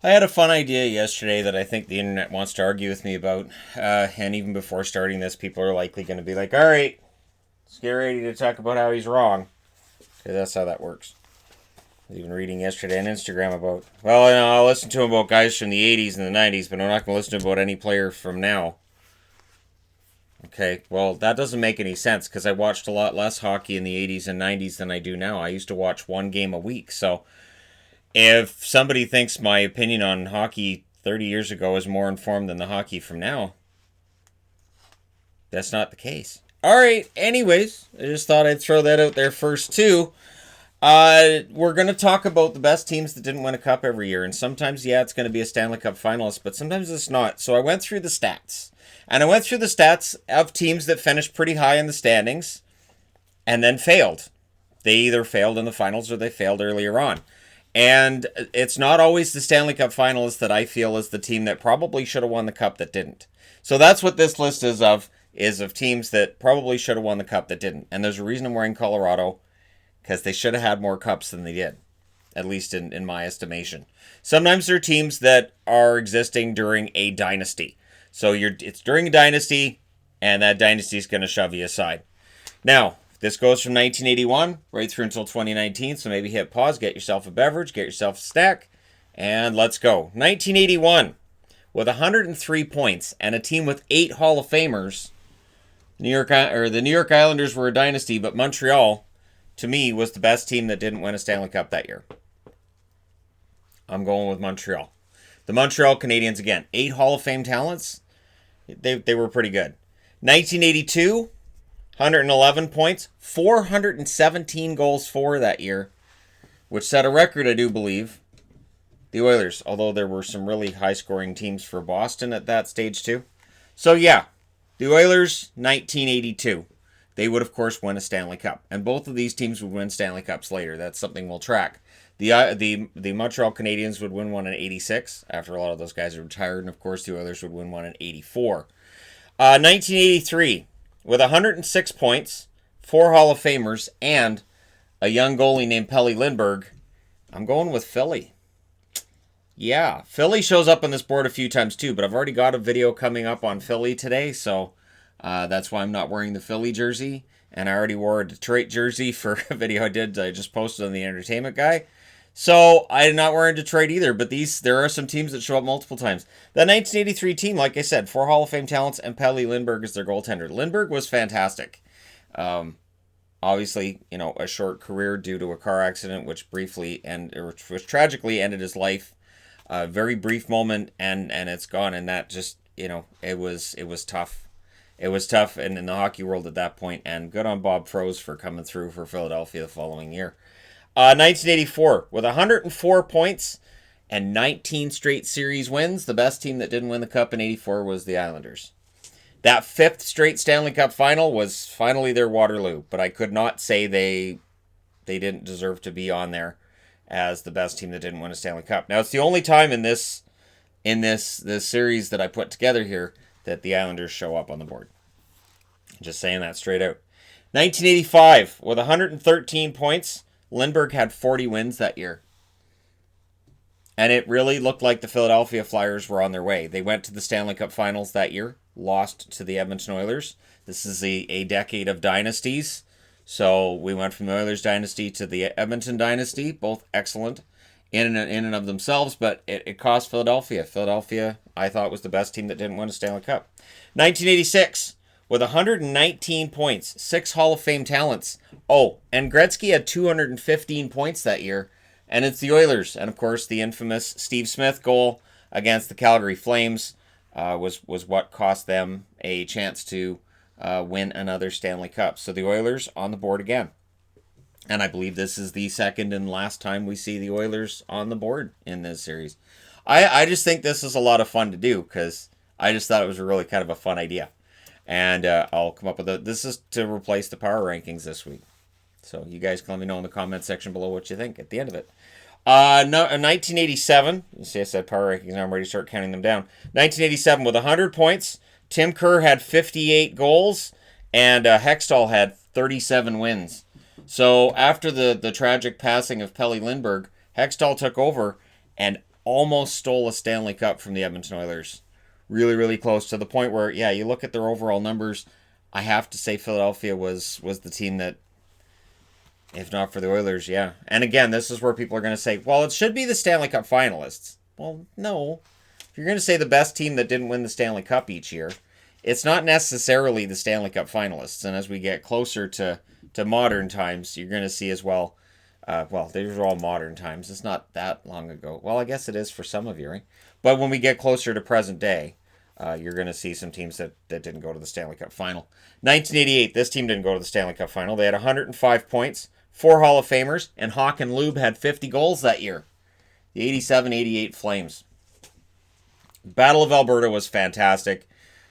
I had a fun idea yesterday that I think the internet wants to argue with me about. And even before starting this, people are likely going to be like, all right, let's get ready to talk about how he's wrong. Because that's how that works. I was even reading yesterday on Instagram about, well, I'll listen to him about guys from the 80s and the 90s, but I'm not going to listen to him about any player from now. Okay, well, that doesn't make any sense because I watched a lot less hockey in the 80s and 90s than I do now. I used to watch one game a week, so if somebody thinks my opinion on hockey 30 years ago is more informed than the hockey from now, that's not the case. All right, anyways, I just thought I'd throw that out there first, too. We're going to talk about the best teams that didn't win a cup every year, and sometimes, yeah, it's going to be a Stanley Cup finalist, but sometimes it's not. So I went through the stats, and I went through the stats of teams that finished pretty high in the standings and then failed. They either failed in the finals or they failed earlier on. And it's not always the Stanley Cup finalist that I feel is the team that probably should have won the cup that didn't. So that's what this list is of teams that probably should have won the cup that didn't. And there's a reason I'm wearing Colorado, because they should have had more cups than they did, at least in my estimation. Sometimes there are teams that are existing during a dynasty. So it's during a dynasty, and that dynasty is going to shove you aside. Now, this goes from 1981 right through until 2019, so maybe hit pause, get yourself a beverage, get yourself a snack, and let's go. 1981, with 103 points and a team with 8 Hall of Famers, the New York Islanders were a dynasty, but Montreal, to me, was the best team that didn't win a Stanley Cup that year. I'm going with Montreal. The Montreal Canadiens, again, 8 Hall of Fame talents. They were pretty good. 1982, 111 points, 417 goals for that year, which set a record, I do believe. The Oilers, although there were some really high-scoring teams for Boston at that stage too. So yeah, the Oilers, 1982. They would, of course, win a Stanley Cup. And both of these teams would win Stanley Cups later. That's something we'll track. The Montreal Canadiens would win one in 86, after a lot of those guys are retired. And, of course, the Oilers would win one in 84. 1983, with 106 points, 4 Hall of Famers, and a young goalie named Pelle Lindbergh, I'm going with Philly. Yeah, Philly shows up on this board a few times too, but I've already got a video coming up on Philly today, so that's why I'm not wearing the Philly jersey. And I already wore a Detroit jersey for a video I just posted on the Entertainment Guy. So I'm not wearing Detroit either, but there are some teams that show up multiple times. The 1983 team, like I said, 4 Hall of Fame talents, and Pelle Lindbergh is their goaltender. Lindbergh was fantastic. Obviously, a short career due to a car accident, which tragically ended his life. A very brief moment, and it's gone. And that just, it was tough. It was tough in the hockey world at that point, and good on Bob Froese for coming through for Philadelphia the following year. 1984, with 104 points and 19 straight series wins, the best team that didn't win the cup in 84 was the Islanders. That 5th straight Stanley Cup final was finally their Waterloo, but I could not say they didn't deserve to be on there as the best team that didn't win a Stanley Cup. Now, it's the only time in this series that I put together here that the Islanders show up on the board. Just saying that straight out. 1985, with 113 points, Lindbergh had 40 wins that year. And it really looked like the Philadelphia Flyers were on their way. They went to the Stanley Cup Finals that year, lost to the Edmonton Oilers. This is a decade of dynasties. So we went from the Oilers dynasty to the Edmonton dynasty, both excellent in and of themselves, but it cost Philadelphia. Philadelphia, I thought, was the best team that didn't win a Stanley Cup. 1986, with 119 points, 6 Hall of Fame talents. Oh, and Gretzky had 215 points that year, and it's the Oilers. And, of course, the infamous Steve Smith goal against the Calgary Flames was what cost them a chance to win another Stanley Cup. So the Oilers on the board again. And I believe this is the second and last time we see the Oilers on the board in this series. I just think this is a lot of fun to do because I just thought it was a really kind of a fun idea. And I'll come up with this is to replace the power rankings this week. So you guys can let me know in the comment section below what you think at the end of it. 1987, you see I said power rankings, now I'm ready to start counting them down. 1987 with 100 points, Tim Kerr had 58 goals, and Hextall had 37 wins. So after the tragic passing of Pelle Lindbergh, Hextall took over, and almost stole a Stanley Cup from the Edmonton Oilers. Really, really close, to the point where, yeah, you look at their overall numbers, I have to say Philadelphia was the team that, if not for the Oilers, yeah. And again, this is where people are going to say, well, it should be the Stanley Cup finalists. Well, no. If you're going to say the best team that didn't win the Stanley Cup each year, it's not necessarily the Stanley Cup finalists. And as we get closer to modern times, you're going to see as well, these are all modern times. It's not that long ago. Well, I guess it is for some of you, right? But when we get closer to present day, you're going to see some teams that didn't go to the Stanley Cup final. 1988, this team didn't go to the Stanley Cup final. They had 105 points, 4 Hall of Famers, and Hawk and Lube had 50 goals that year. The 87-88 Flames. Battle of Alberta was fantastic.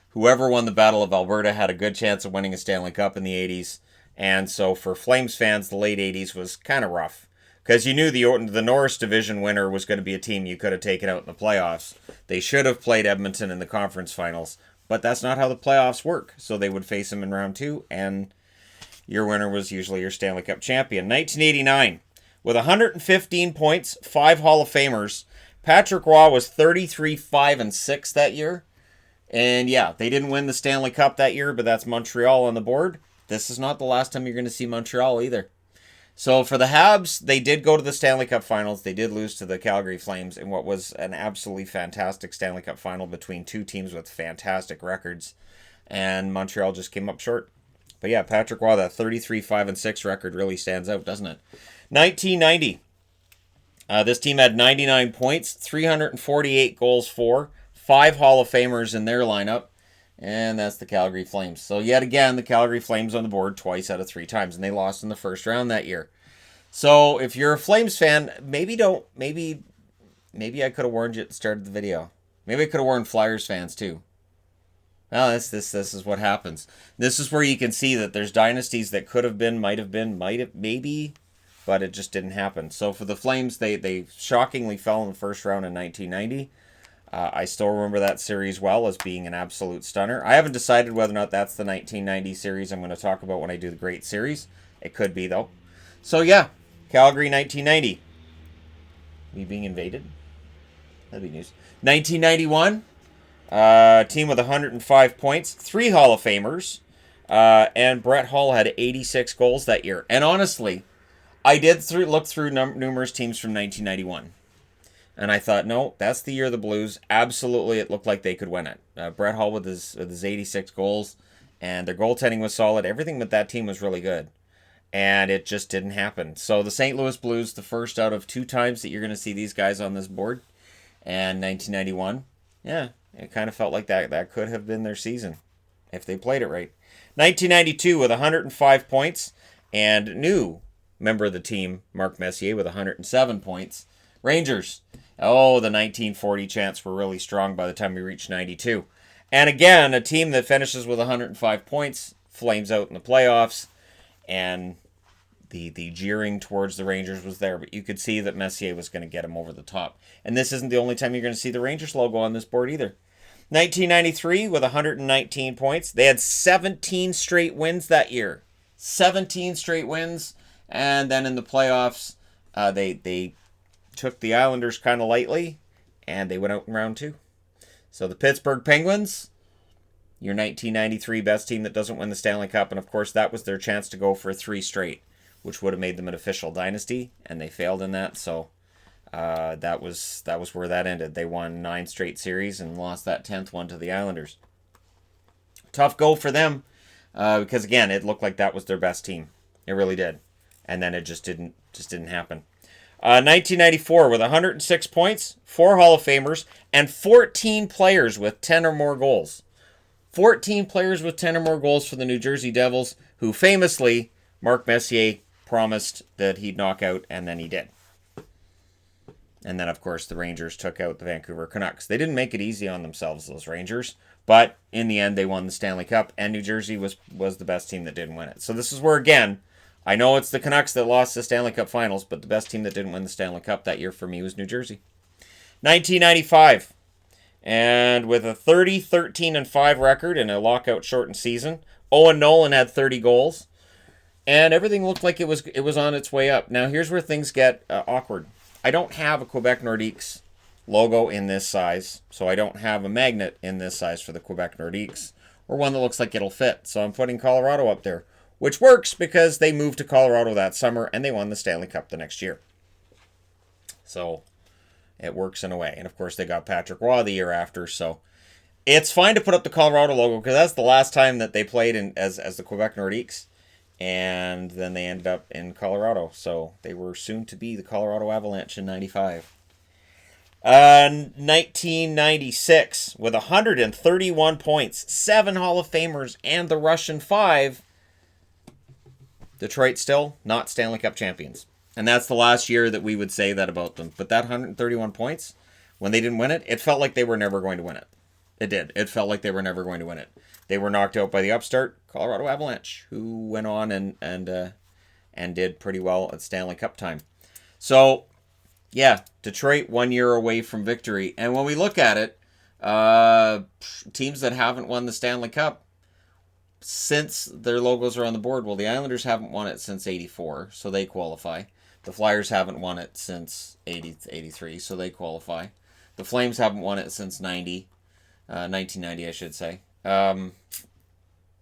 Whoever won the Battle of Alberta had a good chance of winning a Stanley Cup in the 80s. And so for Flames fans, the late 80s was kind of rough. Because you knew the Norris Division winner was going to be a team you could have taken out in the playoffs. They should have played Edmonton in the conference finals. But that's not how the playoffs work. So they would face them in round 2. And your winner was usually your Stanley Cup champion. 1989. With 115 points, 5 Hall of Famers, Patrick Roy was 33-5-6 that year. And yeah, they didn't win the Stanley Cup that year, but that's Montreal on the board. This is not the last time you're going to see Montreal either. So for the Habs, they did go to the Stanley Cup finals. They did lose to the Calgary Flames in what was an absolutely fantastic Stanley Cup final between two teams with fantastic records. And Montreal just came up short. But yeah, Patrick Roy, that 33-5-6 record really stands out, doesn't it? 1990. This team had 99 points, 348 goals for, 5 Hall of Famers in their lineup, and that's the Calgary Flames. So yet again, the Calgary Flames on the board twice out of 3 times, and they lost in the first round that year. So if you're a Flames fan, maybe I could have warned you at the start of the video. Maybe I could have warned Flyers fans too. Well, this is what happens. This is where you can see that there's dynasties that could have been, might have, maybe, but it just didn't happen. So for the Flames, they shockingly fell in the first round in 1990. I still remember that series well as being an absolute stunner. I haven't decided whether or not that's the 1990 series I'm going to talk about when I do the Great Series. It could be, though. So yeah, Calgary 1990. Me being invaded? That'd be news. 1991. Team with 105 points, 3 Hall of Famers, and Brett Hull had 86 goals that year. And honestly, I did look through numerous teams from 1991. And I thought, no, that's the year of the Blues. Absolutely, it looked like they could win it. Brett Hull with his 86 goals, and their goaltending was solid. Everything with that team was really good. And it just didn't happen. So the St. Louis Blues, the first out of 2 times that you're going to see these guys on this board. And 1991, yeah, it kind of felt like that could have been their season if they played it right. 1992 with 105 points, and new member of the team, Mark Messier, with 107 points. Rangers. Oh, the 1940 chants were really strong by the time we reached 92. And again, a team that finishes with 105 points, flames out in the playoffs, and the jeering towards the Rangers was there, but you could see that Messier was going to get him over the top. And this isn't the only time you're going to see the Rangers logo on this board either. 1993 with 119 points. They had 17 straight wins that year. 17 straight wins. And then in the playoffs, they took the Islanders kind of lightly, and they went out in round 2. So the Pittsburgh Penguins, your 1993 best team that doesn't win the Stanley Cup, and of course that was their chance to go for 3 straight, which would have made them an official dynasty, and they failed in that. So that was where that ended. They won 9 straight series and lost that 10th one to the Islanders. Tough go for them, because again, it looked like that was their best team. It really did, and then it just didn't happen. 1994 with 106 points, 4 Hall of Famers, and 14 players with 10 or more goals. 14 players with 10 or more goals for the New Jersey Devils, who famously, Mark Messier promised that he'd knock out, and then he did. And then, of course, the Rangers took out the Vancouver Canucks. They didn't make it easy on themselves, those Rangers, but in the end, they won the Stanley Cup, and New Jersey was the best team that didn't win it. So this is where, again, I know it's the Canucks that lost the Stanley Cup Finals, but the best team that didn't win the Stanley Cup that year for me was New Jersey. 1995, and with a 30-13-5 record in a lockout-shortened season, Owen Nolan had 30 goals, and everything looked like it was on its way up. Now, here's where things get awkward. I don't have a Quebec Nordiques logo in this size, so I don't have a magnet in this size for the Quebec Nordiques, or one that looks like it'll fit. So I'm putting Colorado up there, which works because they moved to Colorado that summer and they won the Stanley Cup the next year. So it works in a way. And of course, they got Patrick Roy the year after, so it's fine to put up the Colorado logo because that's the last time that they played as the Quebec Nordiques. And then they ended up in Colorado. So they were soon to be the Colorado Avalanche in 95. 1996, with 131 points, 7 Hall of Famers, and the Russian 5, Detroit still not Stanley Cup champions. And that's the last year that we would say that about them. But that 131 points, when they didn't win it, it felt like they were never going to win it. It did. It felt like they were never going to win it. They were knocked out by the upstart Colorado Avalanche, who went on and did pretty well at Stanley Cup time. So, yeah, Detroit 1 year away from victory. And when we look at it, teams that haven't won the Stanley Cup since their logos are on the board, well, the Islanders haven't won it since 84, so they qualify. The Flyers haven't won it since 83, so they qualify. The Flames haven't won it since 1990, I should say. And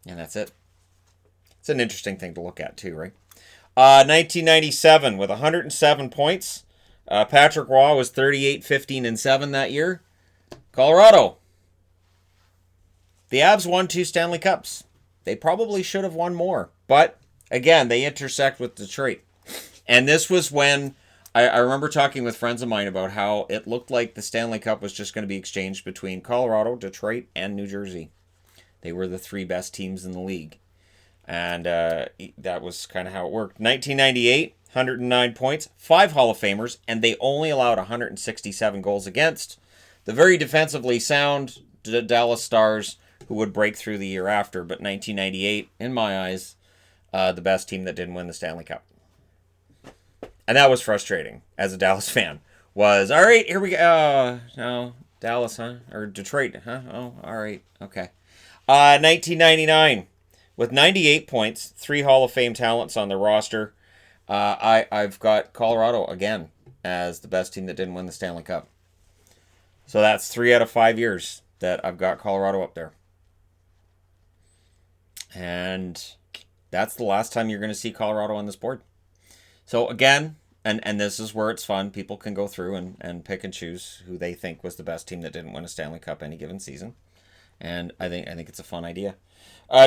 that's it. It's an interesting thing to look at, too, right? 1997, with 107 points. Patrick Roy was 38, 15, and 7 that year. Colorado. The Avs won 2 Stanley Cups. They probably should have won more. But, again, they intersect with Detroit. And this was when I remember talking with friends of mine about how it looked like the Stanley Cup was just going to be exchanged between Colorado, Detroit, and New Jersey. They were the 3 best teams in the league. And that was kind of how it worked. 1998, 109 points, 5 Hall of Famers, and they only allowed 167 goals against. The very defensively sound Dallas Stars, who would break through the year after. But 1998, in my eyes, the best team that didn't win the Stanley Cup. And that was frustrating as a Dallas fan. Was, all right, here we go. No, Dallas, huh? Or Detroit, huh? Oh, all right, okay. 1999, with 98 points, 3 Hall of Fame talents on the roster. I've got Colorado again as the best team that didn't win the Stanley Cup. So that's 3 out of 5 years that I've got Colorado up there. And that's the last time you're going to see Colorado on this board. So again, and this is where it's fun. People can go through and pick and choose who they think was the best team that didn't win a Stanley Cup any given season. And I think it's a fun idea.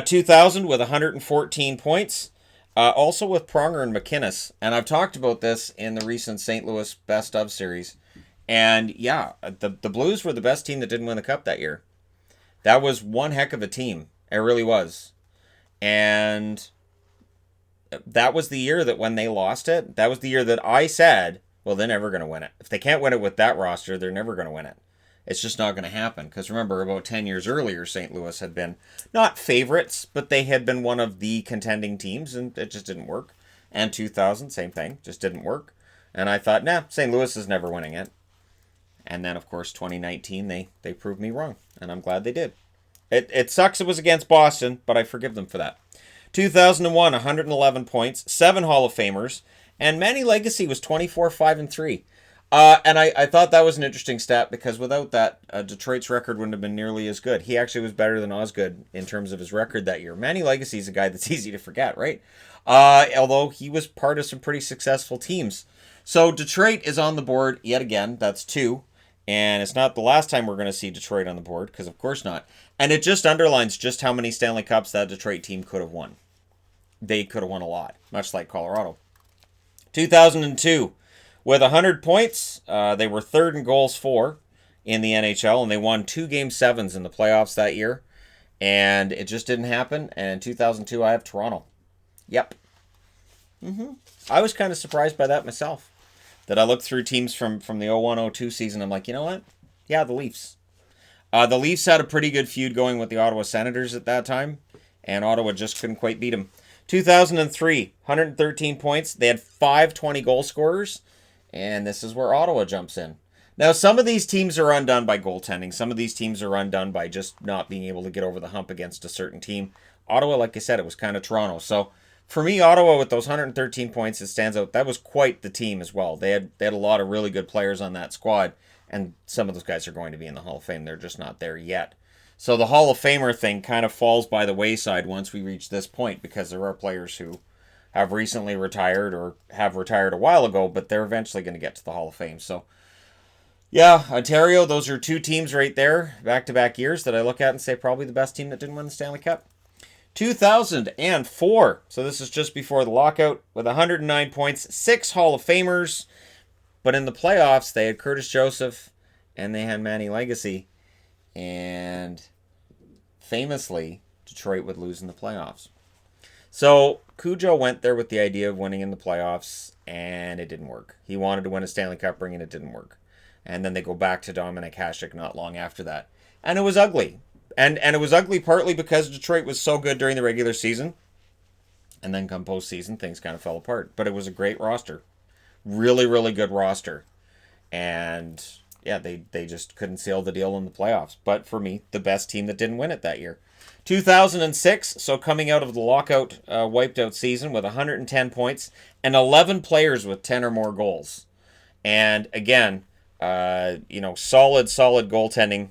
2000 with 114 points. Also with Pronger and McInnes. And I've talked about this in the recent St. Louis Best of series. And yeah, the Blues were the best team that didn't win the Cup that year. That was one heck of a team. It really was. And that was the year that when they lost it, that was the year that I said, well, they're never going to win it. If they can't win it with that roster, they're never going to win it. It's just not going to happen. Because remember, about 10 years earlier, St. Louis had been not favorites, but they had been one of the contending teams, and it just didn't work. And 2000, same thing, just didn't work. And I thought, nah, St. Louis is never winning it. And then, of course, 2019, they proved me wrong. And I'm glad they did. It sucks it was against Boston, but I forgive them for that. 2001, 111 points, 7 Hall of Famers, and Manny Legacy was 24, 5, and 3. And I thought that was an interesting stat because without that, Detroit's record wouldn't have been nearly as good. He actually was better than Osgood in terms of his record that year. Manny Legacy is a guy that's easy to forget, right? Although he was part of some pretty successful teams. So Detroit is on the board yet again. That's 2. And it's not the last time we're going to see Detroit on the board, because of course not. And it just underlines just how many Stanley Cups that Detroit team could have won. They could have won a lot, much like Colorado. 2002, with 100 points, they were 3rd in goals for in the NHL, and they won 2 Game 7s in the playoffs that year. And it just didn't happen. And in 2002, I have Toronto. Yep. I was kind of surprised by that myself. That I looked through teams from the 01-02 season. I'm like, you know what? Yeah, the Leafs. The Leafs had a pretty good feud going with the Ottawa Senators at that time. And Ottawa just couldn't quite beat them. 2003, 113 points. They had 5 20-goal scorers. And this is where Ottawa jumps in. Now, some of these teams are undone by goaltending. Some of these teams are undone by just not being able to get over the hump against a certain team. Ottawa, like I said, it was kind of Toronto. So, for me, Ottawa with those 113 points, it stands out. That was quite the team as well. They had a lot of really good players on that squad. And some of those guys are going to be in the Hall of Fame. They're just not there yet. So the Hall of Famer thing kind of falls by the wayside once we reach this point, because there are players who have recently retired or have retired a while ago, but they're eventually going to get to the Hall of Fame. So, yeah, Ontario, those are two teams right there, back-to-back years, that I look at and say probably the best team that didn't win the Stanley Cup. 2004, so this is just before the lockout, with 109 points, 6 Hall of Famers, but in the playoffs, they had Curtis Joseph and they had Manny Legacy, and famously, Detroit would lose in the playoffs. So Cujo went there with the idea of winning in the playoffs, and it didn't work. He wanted to win a Stanley Cup ring, and it didn't work. And then they go back to Dominik Hasek not long after that. And it was ugly. And it was ugly partly because Detroit was so good during the regular season. And then come postseason, things kind of fell apart. But it was a great roster. Really, really good roster. And yeah, they just couldn't seal the deal in the playoffs. But for me, the best team that didn't win it that year. 2006, so coming out of the lockout, wiped out season with 110 points and 11 players with 10 or more goals. And again, solid goaltending.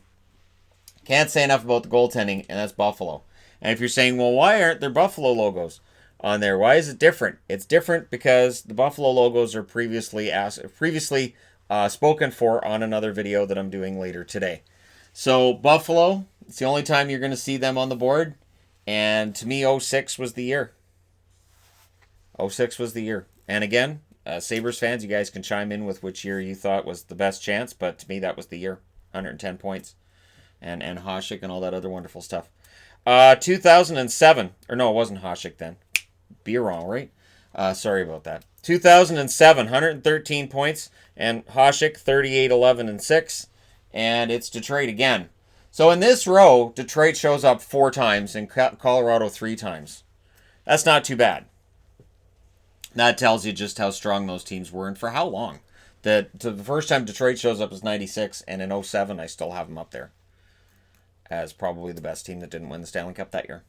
Can't say enough about the goaltending, and that's Buffalo. And if you're saying, well, why aren't there Buffalo logos on there? Why is it different? It's different because the Buffalo logos are previously spoken for on another video that I'm doing later today. So Buffalo, it's the only time you're going to see them on the board. And to me, 06 was the year. 06 was the year. And again, Sabres fans, you guys can chime in with which year you thought was the best chance. But to me, that was the year. 110 points. And Hasek and all that other wonderful stuff. 2007. Or no, it wasn't Hasek then. Be wrong, right? Sorry about that. 2007, 113 points. And Hasek, 38, 11, and 6. And it's Detroit again. So in this row, Detroit shows up 4 times and Colorado 3 times. That's not too bad. That tells you just how strong those teams were and for how long. The first time Detroit shows up is 96, and in 07, I still have them up there as probably the best team that didn't win the Stanley Cup that year.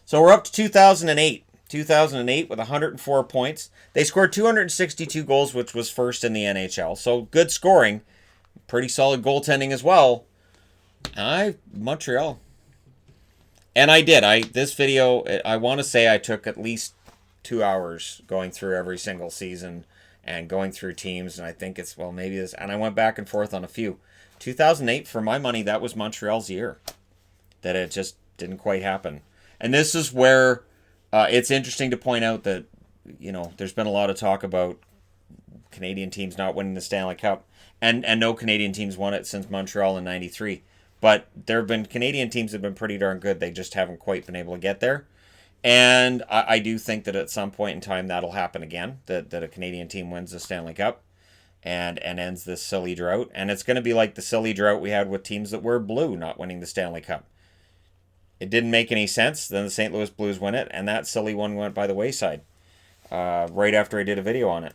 So we're up to 2008. 2008 with 104 points. They scored 262 goals, which was first in the NHL. So good scoring. Pretty solid goaltending as well. Montreal. And I did. This video, I want to say I took at least 2 hours going through every single season and going through teams. And I think it's, well, maybe this. And I went back and forth on a few. 2008, for my money, that was Montreal's year. That it just didn't quite happen. And this is where it's interesting to point out that, there's been a lot of talk about Canadian teams not winning the Stanley Cup. And no Canadian teams won it since Montreal in 93. But there have been Canadian teams that have been pretty darn good. They just haven't quite been able to get there. And I do think that at some point in time that'll happen again. That a Canadian team wins the Stanley Cup and ends this silly drought. And it's going to be like the silly drought we had with teams that were blue not winning the Stanley Cup. It didn't make any sense. Then the St. Louis Blues win it, and that silly one went by the wayside right after I did a video on it.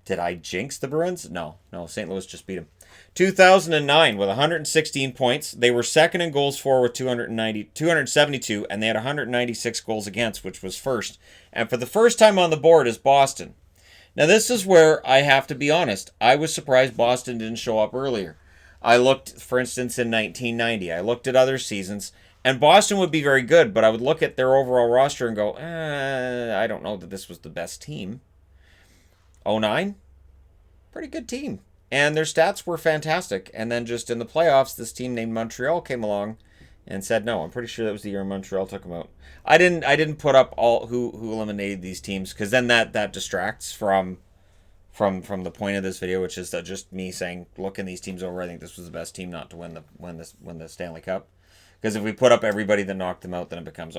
Did I jinx the Bruins? No, St. Louis just beat them. 2009 with 116 points. They were second in goals for with 272, and they had 196 goals against, which was first. And for the first time on the board is Boston. Now this is where I have to be honest. I was surprised Boston didn't show up earlier. I looked, for instance, in 1990. I looked at other seasons, and Boston would be very good, but I would look at their overall roster and go, I don't know that this was the best team. 09, pretty good team. And their stats were fantastic. And then just in the playoffs, this team named Montreal came along and said no. I'm pretty sure that was the year Montreal took them out. I didn't put up all who eliminated these teams, because then that distracts from the point of this video, which is just me saying, looking these teams over, I think this was the best team not to win the Stanley Cup. Because if we put up everybody that knocked them out, then it becomes,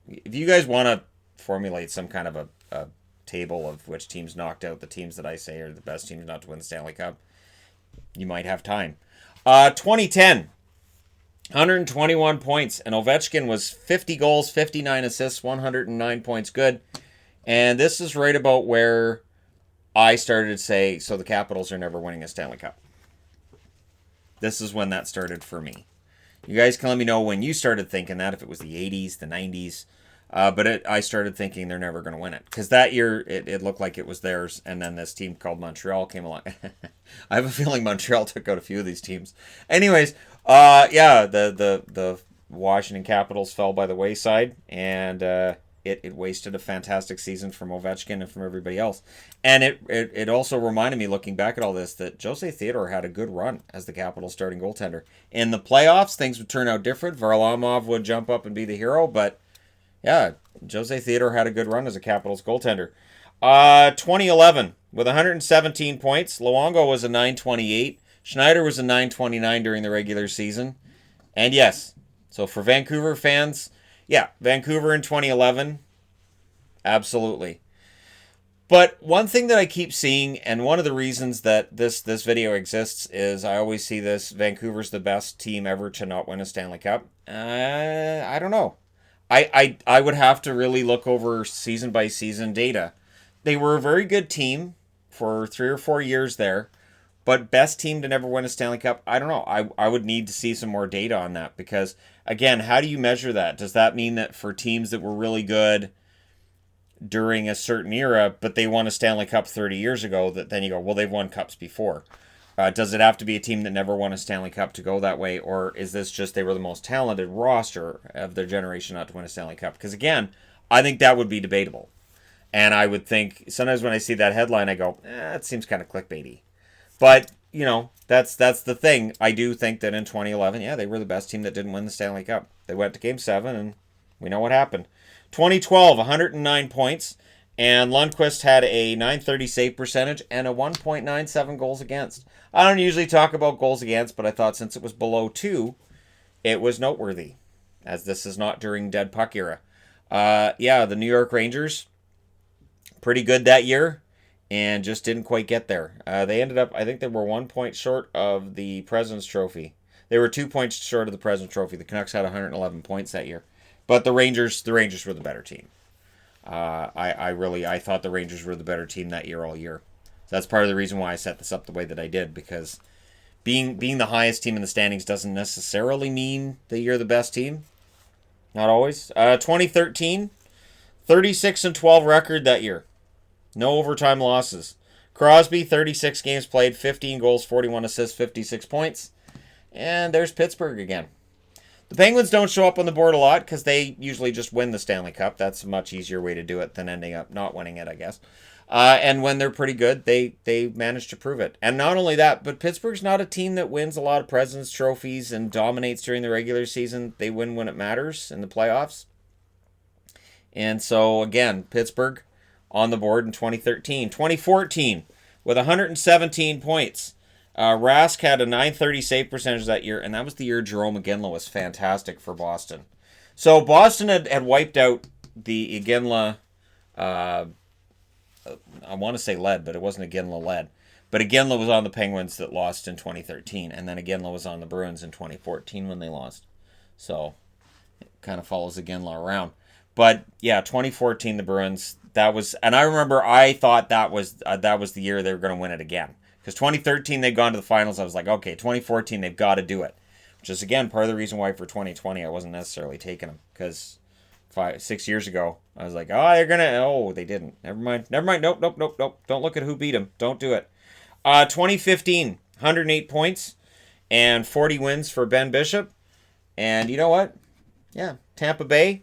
if you guys want to formulate some kind of a table of which teams knocked out the teams that I say are the best teams not to win the Stanley Cup, you might have time. 2010, 121 points, and Ovechkin was 50 goals, 59 assists, 109 points good. And this is right about where I started to say, so the Capitals are never winning a Stanley Cup. This is when that started for me. You guys can let me know when you started thinking that, if it was the 80s, the 90s. But I started thinking they're never going to win it. Because that year, it looked like it was theirs. And then this team called Montreal came along. I have a feeling Montreal took out a few of these teams. Anyways, yeah, the Washington Capitals fell by the wayside. And it wasted a fantastic season from Ovechkin and from everybody else. And it also reminded me, looking back at all this, that Jose Theodore had a good run as the Capitals starting goaltender. In the playoffs, things would turn out different. Varlamov would jump up and be the hero, but yeah, Jose Theodore had a good run as a Capitals goaltender. 2011, with 117 points, Luongo was a 928. Schneider was a 929 during the regular season. And yes, so for Vancouver fans, yeah, Vancouver in 2011, absolutely. But one thing that I keep seeing, and one of the reasons that this video exists, is I always see this: Vancouver's the best team ever to not win a Stanley Cup. I don't know. I would have to really look over season by season data. They were a very good team for 3 or 4 years there, but best team to never win a Stanley Cup, I don't know. I would need to see some more data on that, because again, how do you measure that? Does that mean that for teams that were really good during a certain era, but they won a Stanley Cup 30 years ago, that then you go, well, they've won cups before? Does it have to be a team that never won a Stanley Cup to go that way? Or is this just they were the most talented roster of their generation not to win a Stanley Cup? Because again, I think that would be debatable. And I would think, sometimes when I see that headline, I go, it seems kind of clickbaity. But, you know, that's the thing. I do think that in 2011, yeah, they were the best team that didn't win the Stanley Cup. They went to Game 7, and we know what happened. 2012, 109 points. And Lundqvist had a .930 save percentage and a 1.97 goals against. I don't usually talk about goals against, but I thought since it was below 2, it was noteworthy, as this is not during dead puck era. Yeah, the New York Rangers, pretty good that year, and just didn't quite get there. They ended up, I think they were 1 point short of the President's Trophy. They were 2 points short of the President's Trophy. The Canucks had 111 points that year. But the Rangers were the better team. I thought the Rangers were the better team that year all year. So that's part of the reason why I set this up the way that I did, because being the highest team in the standings doesn't necessarily mean that you're the best team. Not always. 2013, 36-12 record that year. No overtime losses. Crosby, 36 games played, 15 goals, 41 assists, 56 points. And there's Pittsburgh again. The Penguins don't show up on the board a lot because they usually just win the Stanley Cup. That's a much easier way to do it than ending up not winning it, I guess. And when they're pretty good, they manage to prove it. And not only that, but Pittsburgh's not a team that wins a lot of President's Trophies and dominates during the regular season. They win when it matters in the playoffs. And so, again, Pittsburgh on the board in 2013. 2014, with 117 points. Rask had a .930 save percentage that year, and that was the year Jarome Iginla was fantastic for Boston. So Boston had wiped out the Iginla, I want to say lead, but it wasn't Iginla lead. But Iginla was on the Penguins that lost in 2013, and then Iginla was on the Bruins in 2014 when they lost. So it kind of follows Iginla around. But yeah, 2014, the Bruins, that was, and I remember I thought that was the year they were going to win it again. Because 2013, they'd gone to the finals. I was like, okay, 2014, they've got to do it. Which is, again, part of the reason why for 2020, I wasn't necessarily taking them. Because 6 years ago, I was like, oh, they're going to... Oh, they didn't. Never mind. Nope. Don't look at who beat them. Don't do it. 2015, 108 points and 40 wins for Ben Bishop. And you know what? Yeah, Tampa Bay.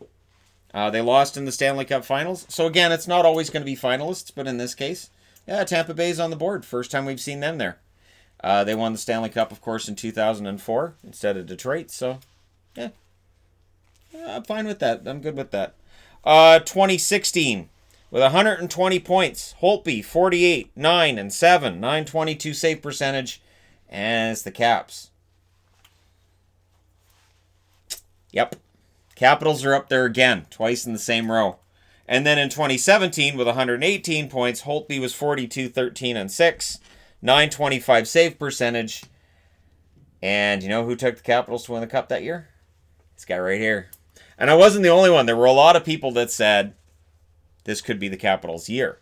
They lost in the Stanley Cup Finals. So, again, it's not always going to be finalists, but in this case... Yeah, Tampa Bay's on the board. First time we've seen them there. They won the Stanley Cup, of course, in 2004 instead of Detroit. So, yeah, I'm fine with that. I'm good with that. 2016, with 120 points. Holtby, 48, 9 and 7, .922 save percentage. And it's the Caps. Yep. Capitals are up there again, twice in the same row. And then in 2017, with 118 points, Holtby was 42, 13 and 6, .925 save percentage. And you know who took the Capitals to win the Cup that year? This guy right here. And I wasn't the only one. There were a lot of people that said this could be the Capitals' year.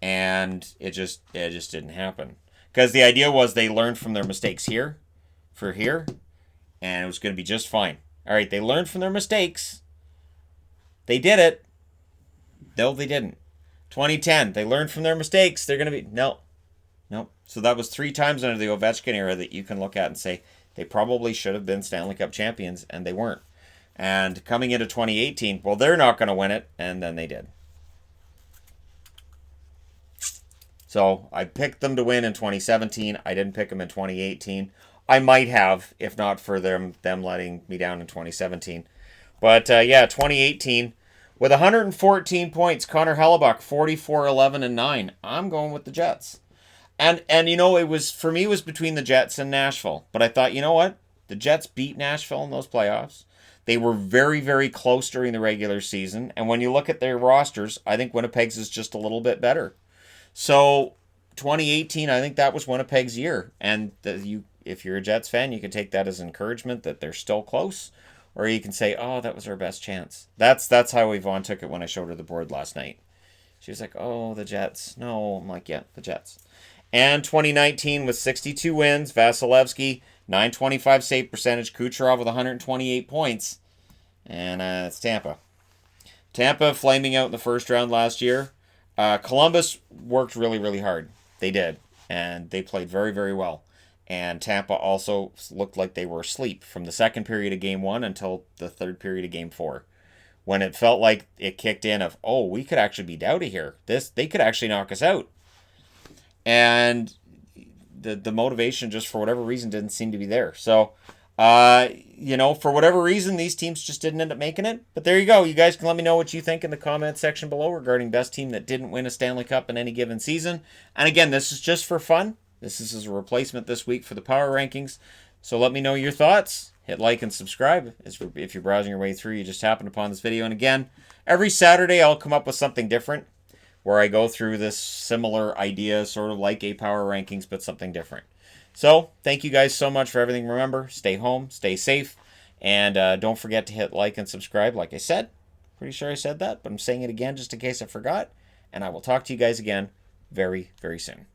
And it just didn't happen. Because the idea was they learned from their mistakes here, and it was going to be just fine. All right, they learned from their mistakes. They did it. No, they didn't. 2010, they learned from their mistakes. They're going to be... No. No. So that was 3 times under the Ovechkin era that you can look at and say they probably should have been Stanley Cup champions, and they weren't. And coming into 2018, well, they're not going to win it, and then they did. So I picked them to win in 2017. I didn't pick them in 2018. I might have, if not for them letting me down in 2017. But yeah, 2018, with 114 points, Connor Hellebuck, 44, 11, and 9. I'm going with the Jets. And you know, it was between the Jets and Nashville. But I thought, you know what? The Jets beat Nashville in those playoffs. They were very, very close during the regular season. And when you look at their rosters, I think Winnipeg's is just a little bit better. So 2018, I think that was Winnipeg's year. And if you're a Jets fan, you can take that as encouragement that they're still close. Or you can say, oh, that was our best chance. That's how Yvonne took it when I showed her the board last night. She was like, oh, the Jets. No, I'm like, yeah, the Jets. And 2019 with 62 wins, Vasilevsky, 925 save percentage, Kucherov with 128 points. And it's Tampa. Tampa flaming out in the first round last year. Columbus worked really, really hard. They did. And they played very, very well. And Tampa also looked like they were asleep from the second period of Game 1 until the third period of Game 4. When it felt like it kicked in of, oh, we could actually be out of here. They could actually knock us out. And the motivation, just for whatever reason, didn't seem to be there. So, for whatever reason, these teams just didn't end up making it. But there you go. You guys can let me know what you think in the comment section below regarding best team that didn't win a Stanley Cup in any given season. And again, this is just for fun. This is as a replacement this week for the power rankings. So let me know your thoughts. Hit like and subscribe. If you're browsing your way through, you just happened upon this video. And again, every Saturday I'll come up with something different, where I go through this similar idea, sort of like a power rankings, but something different. So, thank you guys so much for everything. Remember, stay home, stay safe, and don't forget to hit like and subscribe, like I said. Pretty sure I said that, but I'm saying it again just in case I forgot. And I will talk to you guys again very, very soon.